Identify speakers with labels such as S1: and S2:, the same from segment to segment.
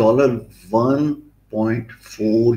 S1: $1.4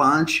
S1: 5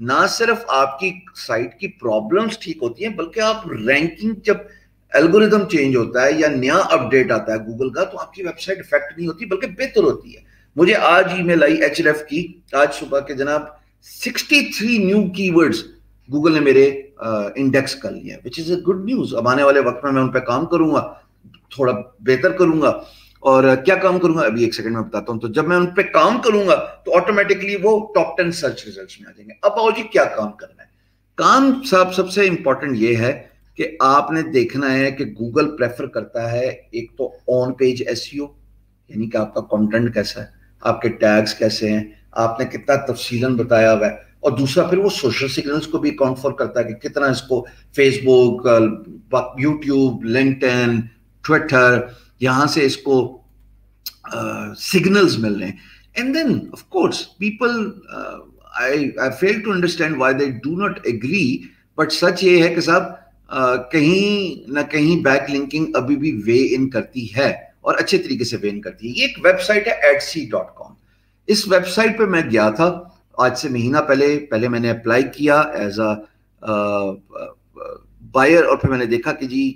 S1: نہ صرف آپ کی سائٹ کی پرابلمز ٹھیک ہوتی ہیں بلکہ آپ رینکنگ جب الگوریدم چینج ہوتا ہے یا نیا اپڈیٹ آتا ہے گوگل کا تو آپ کی ویب سائٹ افیکٹ نہیں ہوتی بلکہ بہتر ہوتی ہے. مجھے آج ای میل آئی ایچ ایف کی آج صبح کے جناب 63 نیو کی ورڈز گوگل نے میرے انڈیکس کر لیا وچ از اے گڈ نیوز. اب آنے والے وقت میں ان پہ کام کروں گا, تھوڑا بہتر کروں گا. اور کیا کام کروں گا ابھی ایک سیکنڈ میں بتاتا ہوں. تو جب میں ان پہ کام کروں گا تو آٹومیٹکلی وہ ٹاپ 10 سرچ ریزلٹس میں آ جائیں گے. اب آؤ جی کیا کام کرنا ہے. کام صاحب سب سے امپورٹنٹ یہ ہے کہ آپ نے دیکھنا ہے کہ گوگل پریفر کرتا ہے ایک تو آن پیج ایس ای او, یعنی کہ آپ کا کنٹینٹ کیسا ہے, آپ کے ٹیگز کیسے ہیں, آپ نے کتنا تفصیلاً بتایا ہوا ہے. اور دوسرا پھر وہ سوشل سگنلز کو بھی اکاؤنٹ فار کرتا ہے کہ کتنا اس کو فیس بک, یوٹیوب, لنکڈن, ٹویٹر, یہاں سے اس کو signals مل رہے ہیں. And then of course people I fail to understand why they do not agree, but سچ یہ ہے کہ صاحب کہیں نہ کہیں بیک لنکنگ ابھی بھی وے ان کرتی ہے اور اچھے طریقے سے وے ان کرتی ہے. یہ ایک ویب سائٹ ہے Etsy.com. اس ویب سائٹ پہ میں گیا تھا آج سے مہینہ پہلے میں نے اپلائی کیا ایز اے بائر, اور پھر میں نے دیکھا کہ جی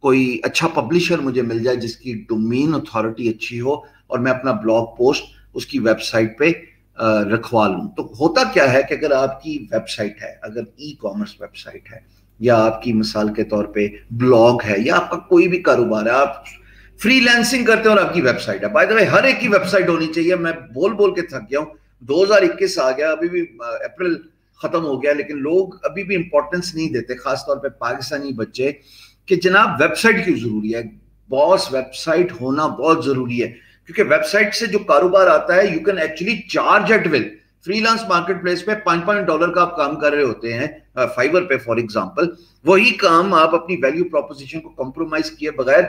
S1: کوئی اچھا پبلشر مجھے مل جائے جس کی ڈومین اتھارٹی اچھی ہو اور میں اپنا بلاگ پوسٹ اس کی ویب سائٹ پہ رکھوا لوں. تو ہوتا کیا ہے کہ اگر آپ کی ویب سائٹ ہے, اگر ای کامرس ویب سائٹ ہے, یا آپ کی مثال کے طور پہ بلاگ ہے, یا آپ کا کوئی بھی کاروبار ہے, آپ فری لینسنگ کرتے ہیں اور آپ کی ویب سائٹ ہے. بائی دا وے ہر ایک کی ویب سائٹ ہونی چاہیے. میں بول کے تھک گیا ہوں, 2021 آ گیا, ابھی بھی اپریل ختم ہو گیا, لیکن لوگ ابھی بھی امپورٹنس نہیں دیتے, خاص طور پہ پاکستانی بچے, کہ جناب ویب سائٹ کیوں ضروری ہے. باس ویب سائٹ ہونا بہت ضروری ہے, کیونکہ ویب سائٹ سے جو کاروبار آتا ہے you can actually charge at will. Freelance marketplace پہ $5 کا آپ کام کر رہے ہوتے ہیں فائبر پہ فار ایگزامپل, وہی کام آپ اپنی ویلیو پروپوزیشن کو کمپرومائز کیے بغیر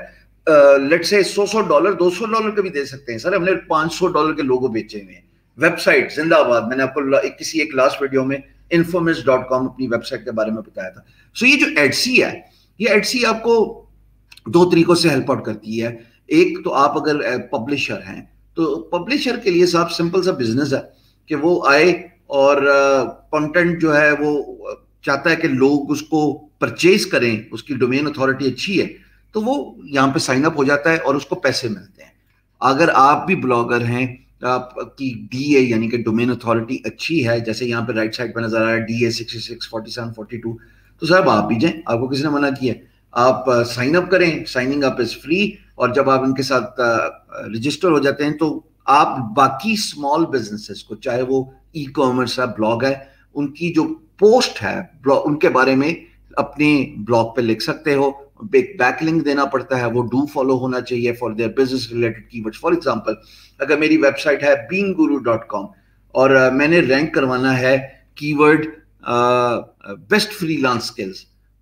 S1: لیٹ سے $100 $200 کا بھی دے سکتے ہیں. سر ہم نے $500 کے لوگو بیچے ہوئے ہیں. ویب سائٹ زندہ آباد. میں نے آپ کو کسی ایک لاسٹ ویڈیو میں infomist.com اپنی ویب سائٹ کے بارے میں بتایا تھا. سو یہ جو ایڈسی ہے, یہ ایڈسی آپ کو 2 طریقوں سے ہیلپ آؤٹ کرتی ہے. ایک تو آپ اگر پبلشر ہیں تو پبلشر کے لیے صاحب سمپل سا بزنس ہے کہ وہ آئے اور کنٹینٹ جو ہے وہ چاہتا ہے کہ لوگ اس کو پرچیز کریں, اس کی ڈومین اتھارٹی اچھی ہے تو وہ یہاں پہ سائن اپ ہو جاتا ہے اور اس کو پیسے ملتے ہیں. اگر آپ بھی بلاگر ہیں, آپ کی ڈی اے یعنی کہ ڈومین اتھارٹی اچھی ہے, جیسے یہاں پہ رائٹ سائڈ پہ نظر آ رہا ہے DA 66 47 42, تو صاحب آپ بھی جائیں, آپ کو کسی نے منع کیا ہے. آپ سائن اپ کریں, سائننگ اپ از فری, اور جب آپ ان کے ساتھ رجسٹر ہو جاتے ہیں تو آپ باقی اسمال بزنسز کو, چاہے وہ ای کامرس ہے, بلاگ ہے, ان کی جو پوسٹ ہے ان کے بارے میں اپنے بلاگ پہ لکھ سکتے ہو. بیک لنک دینا پڑتا ہے, وہ ڈو فالو ہونا چاہیے فار دیئر بزنس ریلیٹڈ کی ورڈ. فار ایگزامپل اگر میری ویب سائٹ ہے beinguru.com اور میں نے رینک کروانا ہے کی word best free lance skills,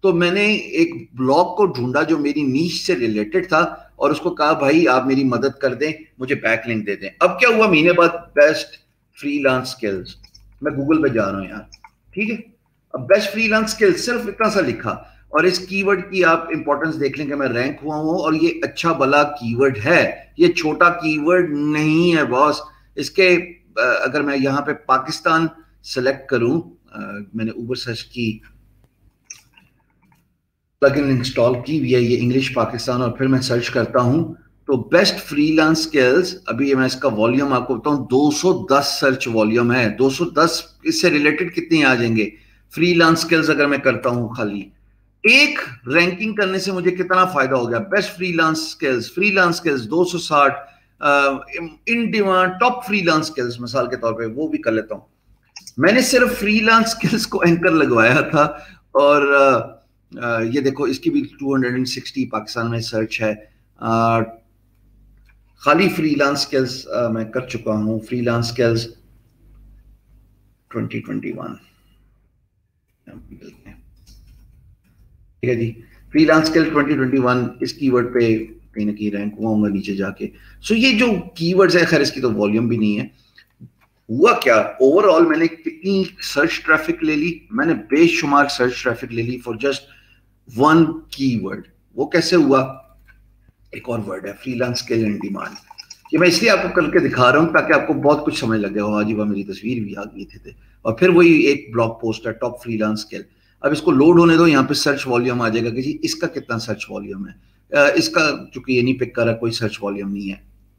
S1: تو میں نے ایک بلاگ کو ڈھونڈا جو میری نیش سے ریلیٹڈ تھا اور اس کو کہا بھائی آپ میری مدد کر دیں, مجھے بیک لنک دے دیں. اب کیا ہوا, مہینے بعد بیسٹ فری لانس سکلز, میں گوگل پہ جا رہا ہوں یار, ٹھیک ہے, اب بیسٹ فری لانس سکلز صرف اتنا سا لکھا, اور اس کی ورڈ کی آپ امپورٹنس دیکھ لیں کہ میں رینک ہوا ہوں, اور یہ اچھا بلا کی ورڈ ہے, یہ چھوٹا کی ورڈ نہیں ہے باس. اس کے اگر میں یہاں پہ پاکستان سلیکٹ کروں, میں نے اوبر سرچ کی, پلگن انسٹال کی ہوئی ہے, یہ انگلش پاکستان, اور پھر میں سرچ کرتا ہوں تو بیسٹ فری لانس سکلز, ابھی میں اس کا والیوم آپ کو بتاؤں 210 سرچ والیوم ہے. 210 اس سے ریلیٹڈ کتنے آ جائیں گے فری لانس سکلز اگر میں کرتا ہوں خالی ایک رینکنگ کرنے سے مجھے کتنا فائدہ ہو گیا. Best free lance skills 260 in demand top free lance skills مثال کے طور پہ وہ بھی کر لیتا ہوں. میں نے صرف فری لانس سکلز کو اینکر لگوایا تھا, اور یہ دیکھو اس کی بھی 260 پاکستان میں سرچ ہے. خالی فری لانس سکلز میں کر چکا ہوں, فری لانس سکلز 2021, ٹھیک ہے جی, فری لانس سکل 2021 اس کی ورڈ پہ کہیں نہ کہیں رینک ہوا ہوں گا نیچے جا کے. سو یہ جو کی ورڈز ہے, خیر اس کی تو والیوم بھی نہیں ہے. ہوا کیا, اوور آل میں نے کتنی سرچ ٹریفک لے لی, میں نے بے شمار سرچ ٹریفک لے لی for just one keyword. وہ کیسے ہوا, ایک اور ورڈ ہے freelance skill in demand. یہ میں اس لیے آپ کو کر کے دکھا رہا ہوں تاکہ آپ کو بہت کچھ سمجھ لگ گیا ہو. جی میری تصویر بھی آ گئی تھے. اور پھر وہی ایک بلاگ پوسٹ ہے ٹاپ فری لانس اسکل. اب اس کو لوڈ ہونے دو, یہاں پہ سرچ والیوم آ جائے گا کہ جی اس کا کتنا سرچ والیوم ہے. اس کا چونکہ یہ نہیں پک کر رہا, کوئی سرچ والیوم نہیں ہے.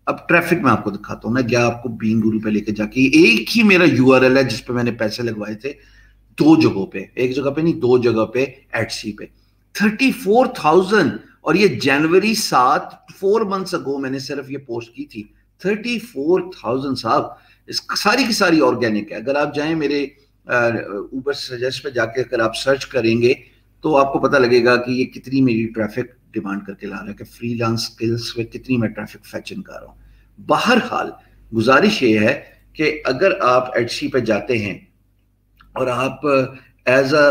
S1: اب ٹریفک میں آپ کو دکھاتا ہوں. میں گیا آپ کو بینگ گرو پہ لے کے جا کے, ایک ہی میرا URL ہے جس پہ میں نے پیسے لگوائے تھے 2 جگہوں پہ, ایک جگہ پہ نہیں 2 جگہ پہ, ایڈسی پہ 34,000. اور یہ جنوری 7 4 months ago میں نے صرف یہ پوسٹ کی تھی. 34,000 صاحب, اس ساری کی ساری آرگینک ہے. اگر آپ جائیں میرے اوبر سجیسٹ پہ جا کے اگر آپ سرچ کریں گے تو آپ کو پتہ لگے گا کہ یہ کتنی میری ٹریفک ڈیمانڈ کر کے لا رہا ہے, کہ فری لانس سکلز پہ کتنی میں ٹریفک فیچن کر رہا ہوں. بہرحال گزارش یہ ہے کہ اگر آپ ایڈسی پہ جاتے ہیں اور آپ ایز اے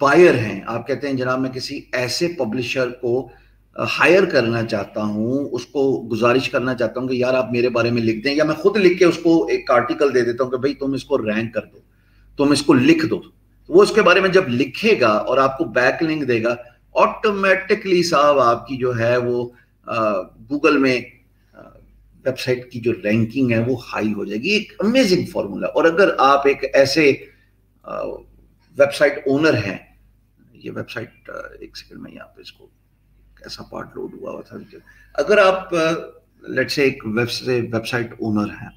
S1: بائر ہیں, آپ کہتے ہیں جناب میں کسی ایسے پبلشر کو ہائر کرنا چاہتا ہوں, اس کو گزارش کرنا چاہتا ہوں کہ یار آپ میرے بارے میں لکھ دیں, یا میں خود لکھ کے اس کو ایک آرٹیکل دے دیتا ہوں کہ بھائی تم اس کو رینک کر دو, تم اس کو لکھ دو. وہ اس کے بارے میں جب لکھے گا اور آپ کو بیک لنک دے گا, آٹومیٹکلی صاحب آپ کی جو ہے وہ گوگل میں ویب سائٹ کی جو رینکنگ ہے وہ ہائی ہو جائے گی. ایک امیزنگ فارمولا. اور اگر آپ ایک ایسے ویب سائٹ اونر ہیں, یہ ویب سائٹ ایک سیکنڈ میں یہاں پہ اس کو ایسا پارٹ لوڈ ہوا تھا. اگر آپ لیٹ سے ایک ویب سائٹ اونر ہیں,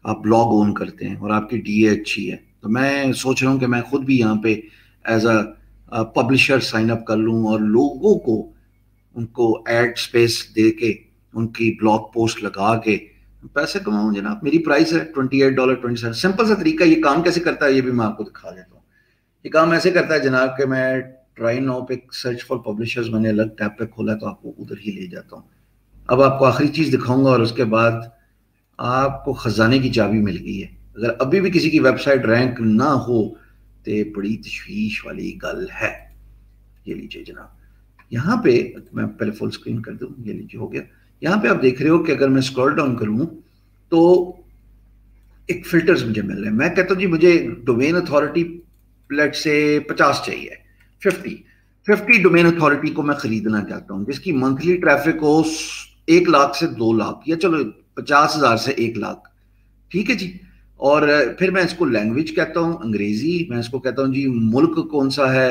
S1: آپ بلاگ اون کرتے ہیں اور آپ کی DA اچھی ہے, تو میں سوچ رہا ہوں کہ میں خود بھی یہاں پہ as a publisher sign up کر لوں اور لوگوں کو ان کو ایڈ سپیس دے کے ان کی بلاگ پوسٹ لگا کے پیسے کماؤں. جناب میری پرائس ہے $28.20. سمپل سا طریقہ. یہ کام کیسے کرتا ہے یہ بھی میں آپ کو دکھا دیتا ہوں. یہ کام ایسے کرتا ہے جناب کہ میں ٹرائی ناؤ پہ سرچ فار پبلشرز میں نے الگ ٹیب پہ کھولا تو آپ کو ادھر ہی لے جاتا ہوں. اب آپ کو آخری چیز دکھاؤں گا اور اس کے بعد آپ کو خزانے کی چابی مل گئی ہے. اگر ابھی بھی کسی کی ویب سائٹ رینک نہ ہو تو بڑی تشویش والی گل ہے. یہ لیجئے جناب, یہاں پہ میں پہلے فل سکرین کر دوں. یہ لیجئے ہو گیا. یہاں پہ آپ دیکھ رہے ہو کہ اگر میں اسکرول ڈاؤن کروں تو ایک فلٹرز مجھے مل رہے ہیں. میں کہتا ہوں جی مجھے ڈومین اتھارٹی لیٹ سے 50 چاہیے, 50 ڈومین اتھارٹی کو میں خریدنا چاہتا ہوں جس کی منتھلی ٹریفک ہو 1 لاکھ سے 2 لاکھ, یا چلو 50,000 سے 1 لاکھ. ٹھیک ہے جی. اور پھر میں اس کو لینگویج کہتا ہوں انگریزی. میں اس کو کہتا ہوں جی ملک کون سا ہے,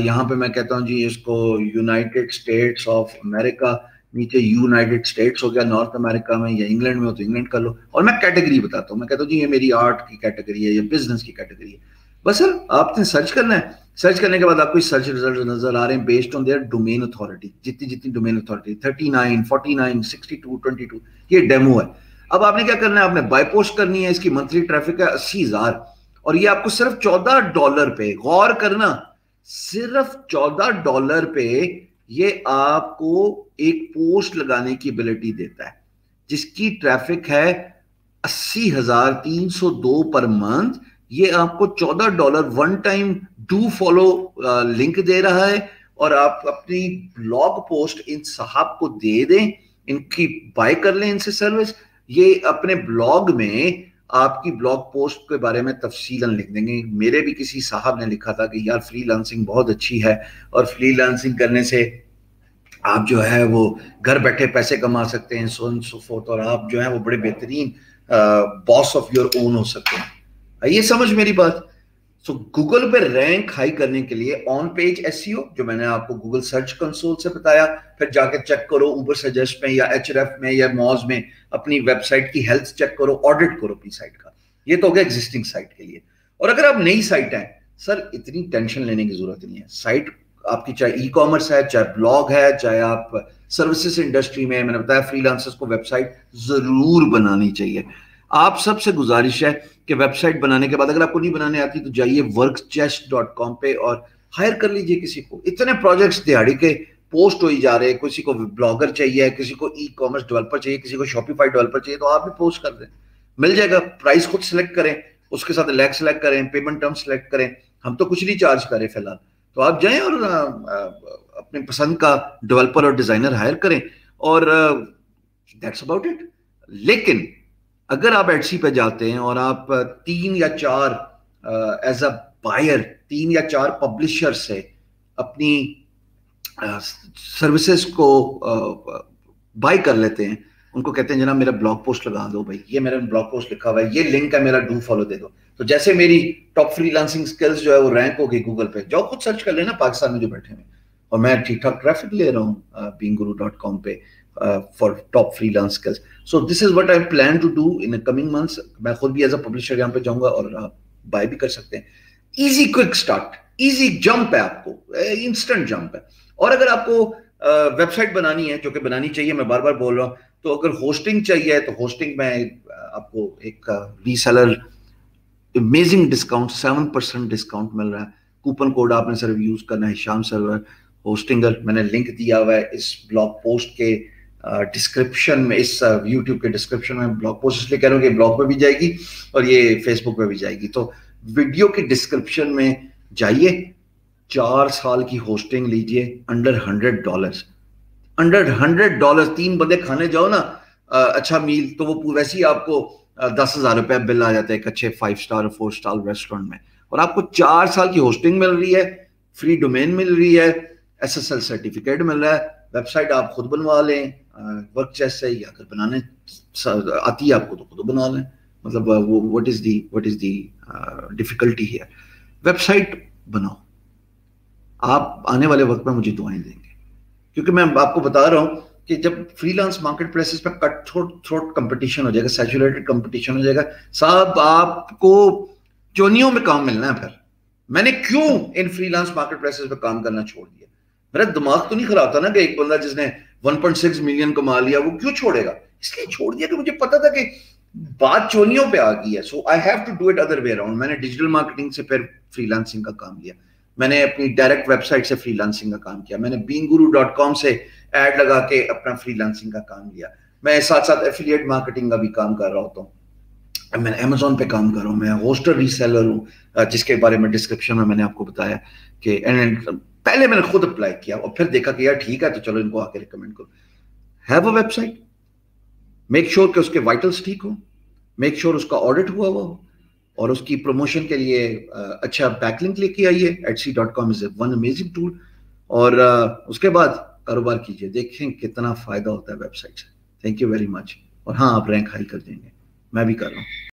S1: یہاں پہ میں کہتا ہوں جی اس کو یونائٹڈ اسٹیٹس آف امریکہ, نیچے یونائٹڈ اسٹیٹس ہو گیا نارتھ امریکہ میں, یا انگلینڈ میں ہو تو انگلینڈ کر لو. اور میں کیٹیگری بتاتا ہوں. میں کہتا ہوں جی یہ میری آرٹ کی کیٹیگری ہے یا بزنس کی کیٹیگری ہے. بس سر آپ نے سرچ کرنا ہے. سرچ کرنے کے بعد آپ کو سرچ ریزلٹ نظر آ رہے ہیں based on their domain authority. جتنی ڈومین اتھارٹی 39, 49, 62, 22, یہ ڈیمو ہے. اب آپ نے کیا کرنا ہے, آپ نے بائی پوسٹ کرنی ہے. اس کی منتھلی ٹریفک ہے 80,000 اور یہ آپ کو صرف $14 پہ, غور کرنا صرف $14 پہ یہ آپ کو ایک پوسٹ لگانے کی ابیلٹی دیتا ہے جس کی ٹریفک ہے 80,302 پر منتھ. یہ آپ کو $14 one time do follow link دے رہا ہے اور آپ اپنی بلاگ پوسٹ ان صاحب کو دے دیں, ان کی بائی کر لیں ان سے سروس. یہ اپنے بلاگ میں آپ کی بلاگ پوسٹ کے بارے میں تفصیلاً لکھ دیں گے. میرے بھی کسی صاحب نے لکھا تھا کہ یار فری لانسنگ بہت اچھی ہے اور فری لانسنگ کرنے سے آپ جو ہے وہ گھر بیٹھے پیسے کما سکتے ہیں, سو اینڈ سو فورتھ, اور آپ جو ہے وہ بڑے بہترین باس آف یور اون ہو سکتے ہیں. یہ سمجھ میری بات. سو گوگل پہ رینک ہائی کرنے کے لیے آن پیج SEO جو میں نے آپ کو گوگل سرچ کنسول سے بتایا, پھر جا کے چیک کرو اوبر سجیسٹ میں یا HRF میں یا موز میں اپنی ویب سائٹ کی ہیلتھ چیک کرو, آڈٹ کرو اپنی سائٹ کا. یہ تو ہو گیا ایگزسٹنگ سائٹ کے لیے. اور اگر آپ نئی سائٹ ہیں سر, اتنی ٹینشن لینے کی ضرورت نہیں ہے. سائٹ آپ کی چاہے ای کامرس ہے, چاہے بلاگ ہے, چاہے آپ سروسز انڈسٹری میں نے بتایا فری لانسرز کو ویب سائٹ ضرور بنانی چاہیے. آپ سب سے گزارش ہے کہ ویب سائٹ بنانے کے بعد اگر آپ کو نہیں بنانے آتی تو جائیے workchest.com پہ اور ہائر کر لیجئے کسی کو. اتنے پروجیکٹس دیہڑی کے پوسٹ ہوئی جا رہے ہیں. کسی کو بلاگر چاہیے, کسی کو ای کامرس ڈیولپر چاہیے, کسی کو شاپیفائی ڈیولپر چاہیے, تو آپ بھی پوسٹ کر دیں, مل جائے گا. پرائس خود سلیکٹ کریں, اس کے ساتھ لیگ سلیکٹ کریں, پیمنٹ ٹرم سلیکٹ کریں. ہم تو کچھ نہیں چارج کریں فی الحال, تو آپ جائیں اور اپنے پسند کا ڈیولپر اور ڈیزائنر ہائر کریں اور دیٹس اباؤٹ اٹ. لیکن اگر آپ ایڈسی پہ جاتے ہیں اور آپ 3 یا 4 ایز اے بائر 3 یا 4 پبلشر سے اپنی سروسز کو بائی کر لیتے ہیں ان کو کہتے ہیں جناب میرا بلاگ پوسٹ لگا دو بھائی, یہ میرا بلاگ پوسٹ لکھا ہوا ہے, یہ لنک ہے میرا, ڈو فالو دے دو. تو جیسے میری ٹاپ فری لانسنگ اسکلز جو ہے وہ رینک ہوگی گوگل پہ, جاؤ خود سرچ کر لینا پاکستان میں جو بیٹھے ہیں, اور میں ٹھیک ٹھاک ٹریفک لے رہا ہوں beinguru.com پہ for top freelance skills. So this is what I plan to do in coming months. میں خود بھی ایز اے پبلشر یہاں پہ جاؤں گا, اور بائی بھی کر سکتے ہیں. Easy quick start, easy jump ہے آپ کو, انسٹنٹ جمپ ہے. اور اگر آپ کو ویب سائٹ بنانی ہے, جو کہ بنانی چاہیے, میں بار بار بول رہا ہوں, تو اگر ہوسٹنگ چاہیے تو ہوسٹنگ میں آپ کو ایک ری سیلر امیزنگ ڈسکاؤنٹ 7% ڈسکاؤنٹ مل رہا ہے. کوپن کوڈ آپ نے صرف یوز کرنا ہے, شام سرور ہوسٹنگر. میں نے لنک دیا ہوا ہے اس بلاگ پوسٹ کے ڈسکرپشن میں, اس یوٹیوب کے ڈسکرپشن میں. بلاگ پوسٹ اس لیے کہہ رہا ہوں کہ بلاگ پہ بھی جائے گی اور یہ فیس بک پہ بھی جائے گی. تو ویڈیو کے ڈسکرپشن میں جائیے, 4 سال کی ہوسٹنگ لیجئے انڈر $100. انڈر $100 3 بندے کھانے جاؤ نا اچھا میل, تو وہ ویسے ہی آپ کو 10,000 روپے بل آ جاتا ہے ایک اچھے 5 اسٹار اور 4 اسٹار ریسٹورینٹ میں. اور آپ کو 4 سال کی ہوسٹنگ مل رہی ہے, فری ڈومین مل رہی ہے, SSL سرٹیفکیٹ مل رہا ہے. ویب سائٹ آپ خود بنوا لیں ورک چیس سے, یا اگر بنانے آتی ہے آپ کو تو خود بنا لیں. مطلب what is the difficulty here. Website بناؤ, آپ آنے والے وقت میں مجھے دعائیں دیں گے, کیونکہ میں آپ کو بتا رہا ہوں کہ جب فری لانس مارکیٹ پلیسز پہ کٹ تھروٹ کمپٹیشن ہو جائے گا, سیچوریٹڈ کمپٹیشن ہو جائے گا, صاحب آپ کو چونیوں میں کام ملنا ہے. پھر میں نے کیوں in free lance market places پہ کام کرنا چھوڑ دیا؟ میرا دماغ تو نہیں خراب تھا نا کہ ایک بندہ جس نے 1.6 ملین کما لیا وہ کیوں چھوڑے گا. اس لیے چھوڑ دیا کہ مجھے پتا تھا کہ بات چونیوں پہ آ گئی ہے. So I have to do it other way around. میں نے ڈیجیٹل مارکیٹنگ سے پھر فری لانسنگ کا کام لیا, میں نے اپنی ڈائریکٹ ویب سائٹ سے فری لانسنگ کا کام کیا, میں نے beinguru.com سے ایڈ لگا کے اپنا فری لانسنگ کا کام لیا, میں ساتھ ساتھ ایفیلیٹ مارکیٹنگ کا بھی کام کر رہا ہوتا ہوں, میں امیزون پہ کام کر رہا ہوں, میں ہوسٹر ری سیلر ہوں, جس کے بارے میں ڈسکرپشن میں نے آپ کو بتایا کہ پہلے میں نے خود اپلائی کیا اور پھر دیکھا کہ یار ٹھیک ہے تو چلو ان کو آ کے ریکمینڈ کرو. Have a website, make sure کہ اس کے وائٹلس ٹھیک ہوں, میک شیور اس کا آڈٹ ہوا ہو, اور اس کی پروموشن کے لیے اچھا بیک لنک لے کے آئیے. Etsy.com is one amazing tool. اور اس کے بعد کاروبار کیجیے, دیکھیں کتنا فائدہ ہوتا ہے ویب سائٹ سے. Thank you very much. اور ہاں آپ رینک ہائی کر دیں گے, میں بھی کر رہا ہوں.